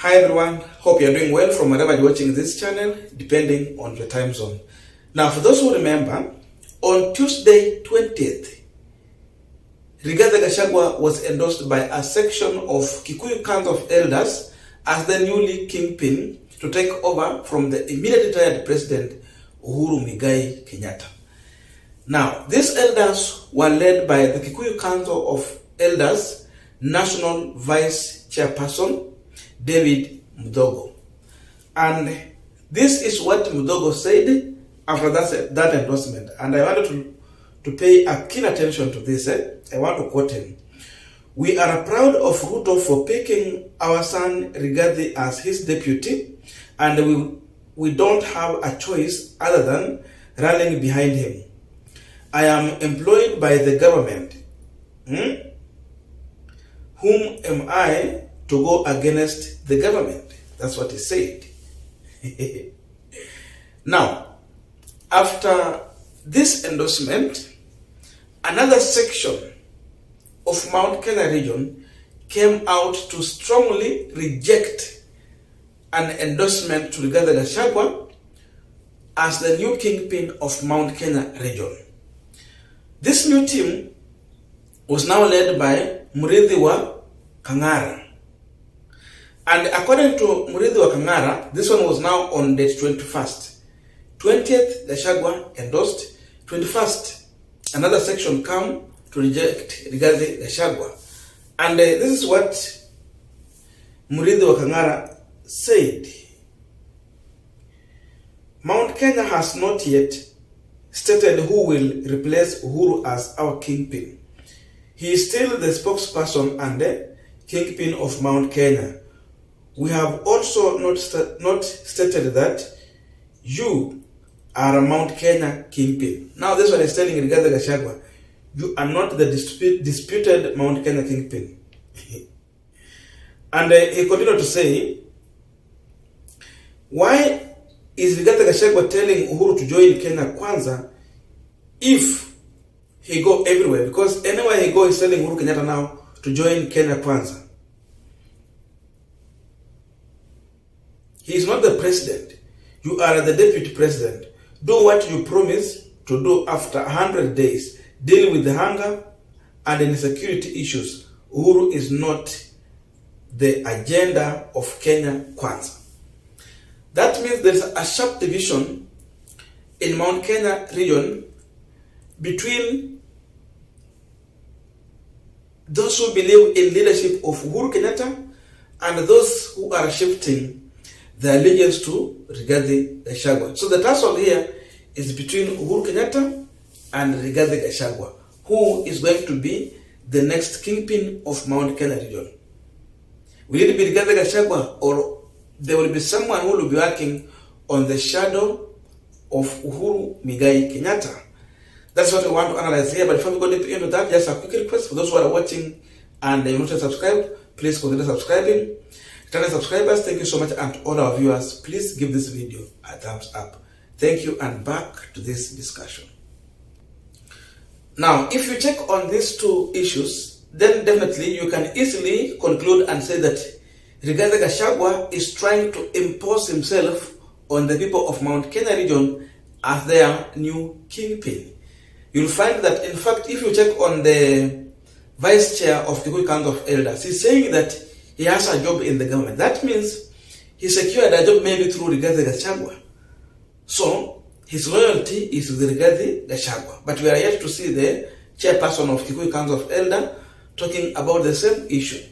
Hi everyone, hope you're doing well from wherever you're watching this channel, depending on your time zone. Now, for those who remember, on Tuesday 20th, Gachagua was endorsed by a section of Kikuyu Council of Elders as the newly Kingpin to take over from the immediately retired President Uhuru Muigai Kenyatta. Now, these elders were led by the Kikuyu Council of Elders National Vice Chairperson David Mudogo. And this is what Mudogo said after that endorsement. And I wanted to pay a keen attention to this. I want to quote him. "We are proud of Ruto for picking our son Rigathi as his deputy, and we don't have a choice other than rallying behind him. I am employed by the government. Whom am I to go against the government?" That's what he said. Now, after this endorsement, another section of Mount Kenya region came out to strongly reject an endorsement to Rigathi Gachagua as the new Kingpin of Mount Kenya region. This new team was now led by Murithi wa Kang'ara. And according to Murithi wa Kang'ara, this one was now on date 21st. 20th, Gachagua endorsed. 21st, another section come to reject Rigathi Gachagua. And this is what Murithi wa Kang'ara said. "Mount Kenya has not yet stated who will replace Uhuru as our Kingpin. He is still the spokesperson and the Kingpin of Mount Kenya. We have also not stated that you are a Mount Kenya Kingpin." Now this one is telling Rigathi Gachagua, you are not the disputed Mount Kenya Kingpin. And he continued to say, "Why is Rigathi Gachagua telling Uhuru to join Kenya Kwanza if he go everywhere? Because anywhere he go, he's telling Uhuru Kenyatta now to join Kenya Kwanza. He is not the president. You are the deputy president. Do what you promise to do after 100 days. Deal with the hunger and insecurity issues. Uhuru is not the agenda of Kenya Kwanza." That means there's a sharp division in Mount Kenya region between those who believe in leadership of Uhuru Kenyatta and those who are shifting their allegiance to Rigathi Gachagua. So the tussle here is between Uhuru Kenyatta and Rigathi Gachagua, who is going to be the next Kingpin of Mount Kenya region. Will it be Rigathi Gachagua, or there will be someone who will be working on the shadow of Uhuru Muigai Kenyatta? That's what we want to analyze here. But before we go deep into that, just a quick request for those who are watching and you're not subscribed, please consider subscribing. Channel subscribers, thank you so much, and all our viewers, please give this video a thumbs up. Thank you, and back to this discussion. Now, if you check on these two issues, then definitely you can easily conclude and say that Rigathi Gachagua is trying to impose himself on the people of Mount Kenya region as their new Kingpin. You'll find that, in fact, if you check on the vice chair of the Kikuyu Council of Elders, he's saying that he has a job in the government. That means he secured a job maybe through Rigathi Gachagua. So his loyalty is with Rigathi Gachagua. But we are yet to see the chairperson of the Kikuyu Council of Elders talking about the same issue.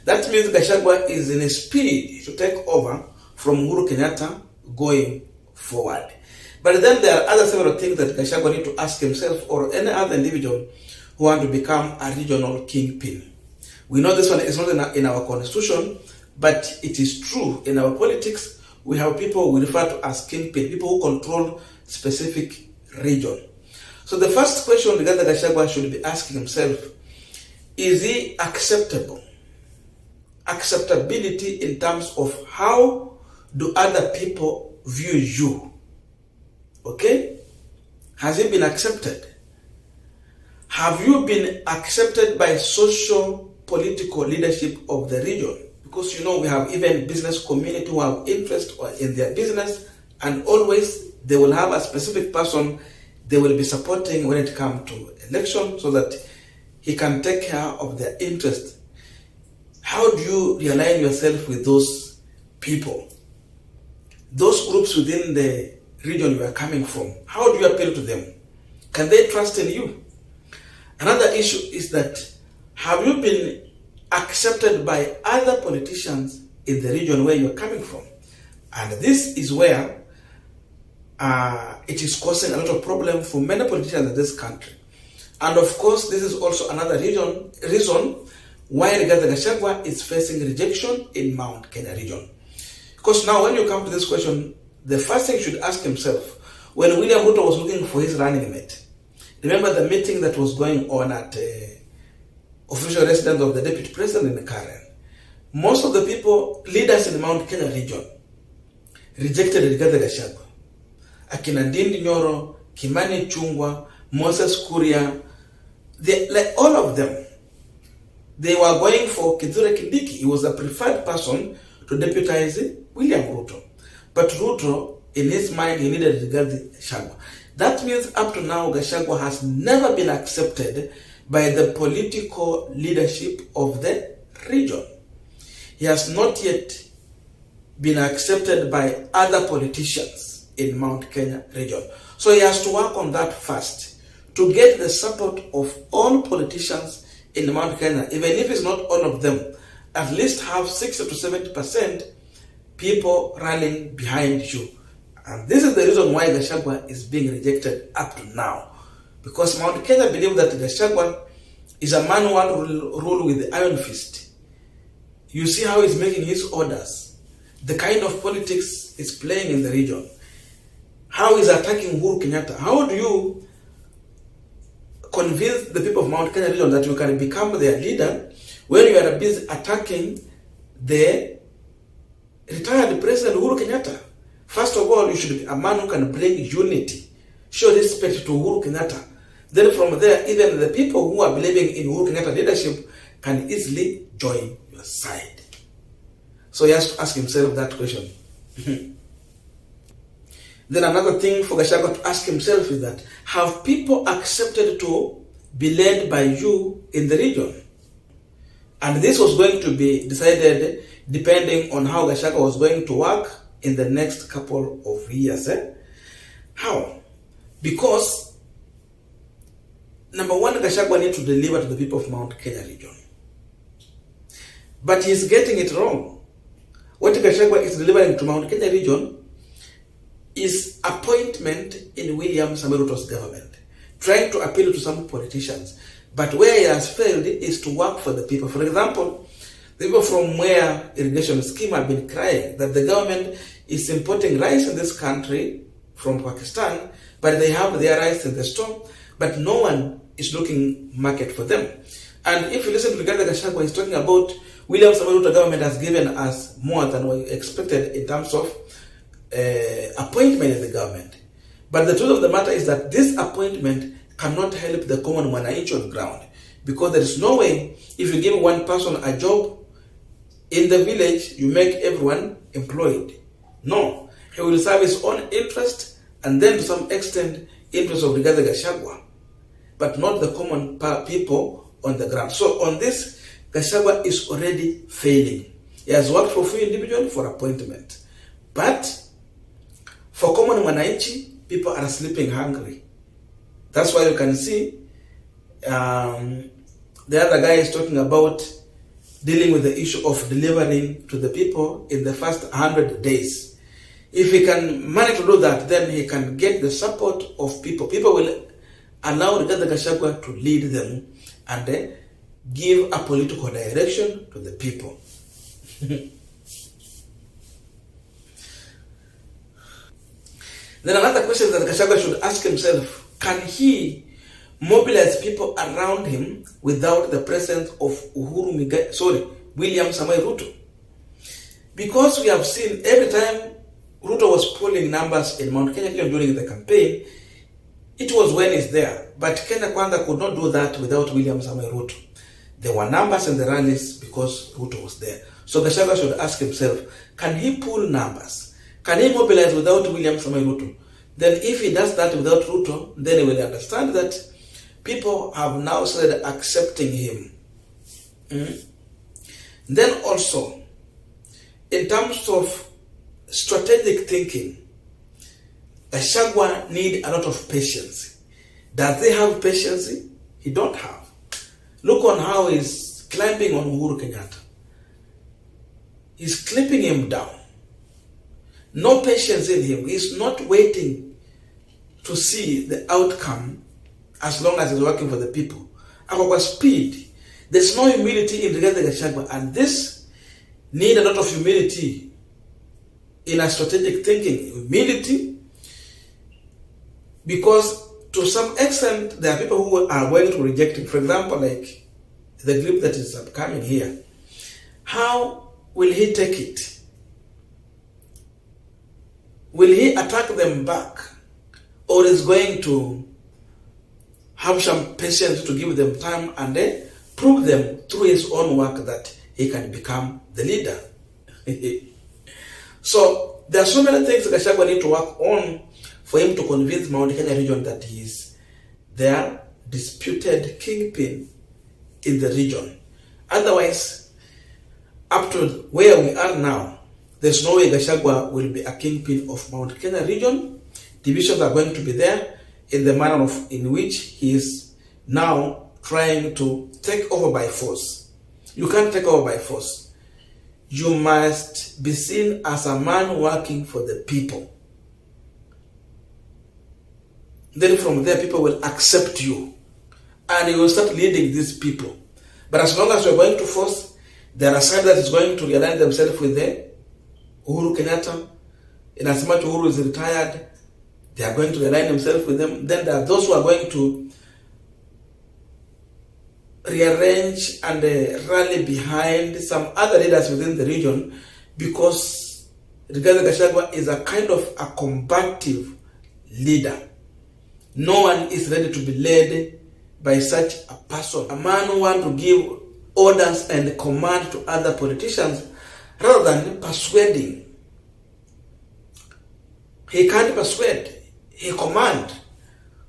That means Gachagua is in a speed to take over from Uhuru Kenyatta going forward. But then there are other several things that Gachagua need to ask himself or any other individual who want to become a regional Kingpin. We know this one is not in our constitution, but it is true in our politics. We have people we refer to as Kingpin, people who control specific region. So the first question Rigathi Gachagua should be asking himself, is he acceptable? Acceptability in terms of how do other people view you? Okay? Has he been accepted? Have you been accepted by social political leadership of the region? because we have even business community who have interest in their business, and always they will have a specific person they will be supporting when it comes to election, so that he can take care of their interest. How do you realign yourself with those people, those groups within the region you are coming from? How do you appeal to them? Can they trust in you? Another issue is that, have you been accepted by other politicians in the region where you are coming from? And this is where it is causing a lot of problem for many politicians in this country. And of course, this is also another reason why Rigathi Gachagua is facing rejection in Mount Kenya region. Because now when you come to this question, the first thing you should ask himself, when William Ruto was looking for his running mate, remember the meeting that was going on at official residence of the deputy president in Karen? Most of the leaders in the Mount Kenya region, rejected Rigathi Gachagua. Akina Ndindi Nyoro, Kimani Chungwa, Moses Kuria, all of them, they were going for Kithure Kindiki. He was a preferred person to deputize William Ruto. But Ruto, in his mind, he needed Rigathi Gachagua. That means up to now, Gachagua has never been accepted by the political leadership of the region. He has not yet been accepted by other politicians in Mount Kenya region. So he has to work on that first, to get the support of all politicians in Mount Kenya, even if it's not all of them, at least have 60 to 70% people running behind you. And this is the reason why Gachagua is being rejected up to now. Because Mount Kenya believe that Gachagua is a man who wants to rule with the iron fist. You see how he's making his orders, the kind of politics he's playing in the region, how he's attacking Uhuru Kenyatta. How do you convince the people of Mount Kenya region that you can become their leader when you are busy attacking the retired President Uhuru Kenyatta? First of all, you should be a man who can bring unity, show respect to Uhuru Kenyatta. Then from there, even the people who are believing in Uhuru Kenyatta leadership can easily join your side. So he has to ask himself that question. Then another thing for Gachagua to ask himself is that, have people accepted to be led by you in the region? And this was going to be decided depending on how Gachagua was going to work in the next couple of years. How? Because, number one, Gachagua needs to deliver to the people of Mount Kenya region. But he's getting it wrong. What Gachagua is delivering to Mount Kenya region is appointment in William Samoei Ruto's government, trying to appeal to some politicians. But where he has failed is to work for the people. For example, the people from where irrigation scheme have been crying that the government is importing rice in this country from Pakistan, but they have their rice in the store, but no one is looking market for them. And if you listen to Rigathi Gachagua, he's talking about William Samoei Ruto government has given us more than we expected in terms of appointment in the government. But the truth of the matter is that this appointment cannot help the common mwananchi on ground, because there is no way, if you give one person a job in the village, you make everyone employed. No, he will serve his own interest and then to some extent interest of Rigathi Gachagua, but not the common people on the ground. So on this, Gachagua is already failing. He has worked for few individuals for appointment, but for common mwananchi, people are sleeping hungry. That's why you can see the other guy is talking about dealing with the issue of delivering to the people in the first 100 days. If he can manage to do that, then he can get the support of people. People will allow Rigathi Gachagua to lead them and give a political direction to the people. Then another question that Gachagua should ask himself, can he mobilize people around him without the presence of William Samoei Ruto? Because we have seen every time Ruto was polling numbers in Mount Kenya during the campaign, it was when he's there. But Kenya Kwanza could not do that without William Samoei Ruto. There were numbers in the rallies because Ruto was there. So Gachagua should ask himself, can he pull numbers? Can he mobilize without William Samoei Ruto? Then if he does that without Ruto, then he will understand that people have now started accepting him. Then also, in terms of strategic thinking, Gachagua need a lot of patience. Does he have patience? He don't have. Look on how he's climbing on Uhuru Kenyatta. He's clipping him down. No patience in him. He's not waiting to see the outcome as long as he's working for the people. Our speed. There's no humility in regard to Gachagua, and this need a lot of humility in a strategic thinking. Humility, because to some extent there are people who are going to reject him. For example, like the group that is coming here. How will he take it? Will he attack them back, or is going to have some patience to give them time and then prove them through his own work that he can become the leader? So there are so many things Gachagua need to work on for him to convince Mount Kenya region that he is their disputed kingpin in the region. Otherwise, up to where we are now, there's no way Gachagua will be a kingpin of Mount Kenya region. Divisions are going to be there in the manner in which he is now trying to take over by force. You can't take over by force. You must be seen as a man working for the people. Then from there, people will accept you, and you will start leading these people. But as long as you're going to force, there are some that is going to realign themselves with the Uhuru Kenyatta. In as much Uhuru is retired, they are going to realign themselves with them. Then there are those who are going to rearrange and rally behind some other leaders within the region, because Rigathi Gachagua is a kind of a combative leader. No one is ready to be led by such a person. A man who wants to give orders and command to other politicians rather than persuading. He can't persuade, he commands.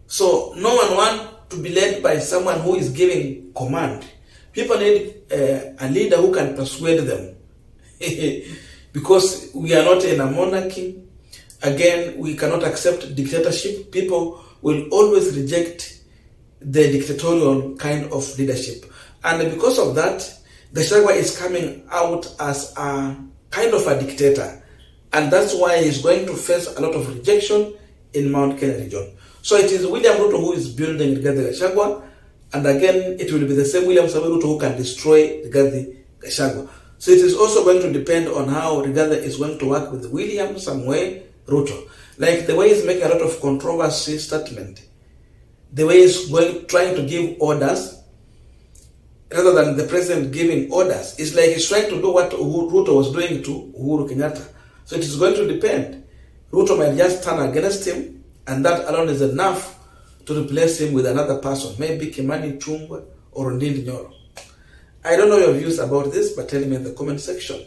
So no one wants to be led by someone who is giving command. People need a leader who can persuade them. Because we are not in a monarchy. Again, we cannot accept dictatorship. People will always reject the dictatorial kind of leadership. And because of that, Gachagua is coming out as a kind of a dictator. And that's why he's going to face a lot of rejection in Mount Kenya region. So it is William Ruto who is building Rigathi Gachagua. And again, it will be the same William Samoei Ruto who can destroy Rigathi Gachagua. So it is also going to depend on how Rigathi is going to work with William Samoei Ruto. Like the way he's making a lot of controversy statement. The way he's trying to give orders rather than the president giving orders. It's like he's trying to do what Ruto was doing to Uhuru Kenyatta. So it is going to depend. Ruto might just turn against him, and that alone is enough to replace him with another person. Maybe Kimani Ichung'wah or Ndindi Nyoro. I don't know your views about this, but tell me in the comment section.